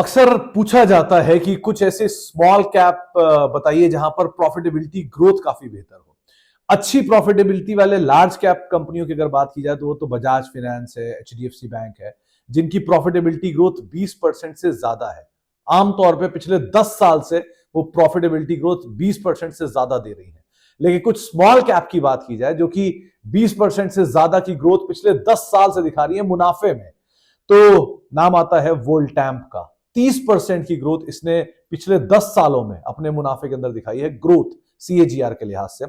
अक्सर पूछा जाता है कि कुछ ऐसे स्मॉल कैप बताइए जहां पर प्रॉफिटेबिलिटी ग्रोथ काफी बेहतर हो। अच्छी प्रॉफिटेबिलिटी वाले लार्ज कैप कंपनियों की अगर बात की जाए तो वो तो बजाज फाइनेंस है, एचडीएफसी बैंक है, जिनकी प्रॉफिटेबिलिटी ग्रोथ 20% से ज्यादा है। आमतौर पे पिछले 10 साल से वो प्रॉफिटेबिलिटी ग्रोथ 20% से ज्यादा दे रही है। लेकिन कुछ स्मॉल कैप की बात की जाए जो कि 20% से ज्यादा की ग्रोथ पिछले 10 साल से दिखा रही है मुनाफे में, तो नाम आता है वोल्टैम्प का। 30% की ग्रोथ इसने पिछले 10 सालों में अपने मुनाफे के अंदर दिखाई है, ग्रोथ सीएजीआर के लिहाज से।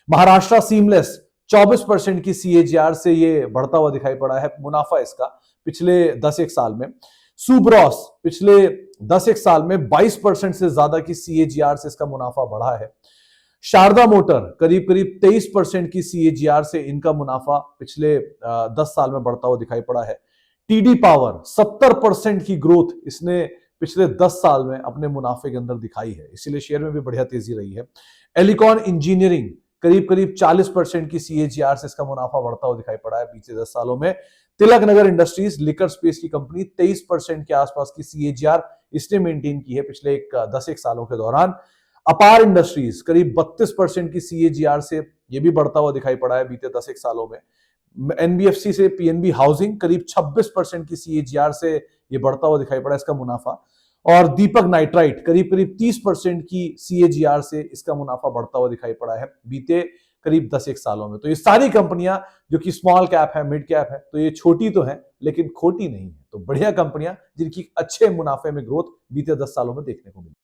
महाराष्ट्र सीमलेस 24% की सीएजीआर से ये बढ़ता हुआ दिखाई पड़ा है मुनाफा इसका पिछले 10 एक साल में। सुब्रॉस पिछले 10 एक साल में 22% से ज्यादा की सीएजीआर से इसका मुनाफा बढ़ा है। शारदा मोटर करीब करीब 23% की सीएजीआर से इनका मुनाफा पिछले 10 साल में बढ़ता हुआ दिखाई पड़ा है। टीडी पावर 70% की ग्रोथ इसने पिछले 10 साल में अपने मुनाफे के अंदर दिखाई है, इसीलिए शेयर में भी बढ़िया तेजी रही है। एलिकॉन इंजीनियरिंग करीब करीब 40% की सीएजीआर से इसका मुनाफा बढ़ता हुआ दिखाई पड़ा है बीते 10 सालों में। Tilak Nagar industries liquor space की कंपनी 23% के आसपास की सीएजीआर इसने मेंटेन की है पिछले 10 एक सालों के दौरान। अपार इंडस्ट्रीज करीब 32% की सीएजीआर से ये भी बढ़ता हुआ दिखाई पड़ा है बीते 10 एक सालों में। एनबीएफसी से पीएनबी हाउसिंग करीब 26% की सीएजीआर से ये बढ़ता हुआ दिखाई पड़ा इसका मुनाफा। और दीपक नाइट्राइट करीब करीब 30% की सीएजीआर से इसका मुनाफा बढ़ता हुआ दिखाई पड़ा है बीते करीब 10 एक सालों में। तो ये सारी कंपनियां जो कि स्मॉल कैप है, मिड कैप है, तो ये छोटी तो है लेकिन खोटी नहीं है। तो बढ़िया कंपनियां जिनकी अच्छे मुनाफे में ग्रोथ बीते 10 सालों में देखने को मिली।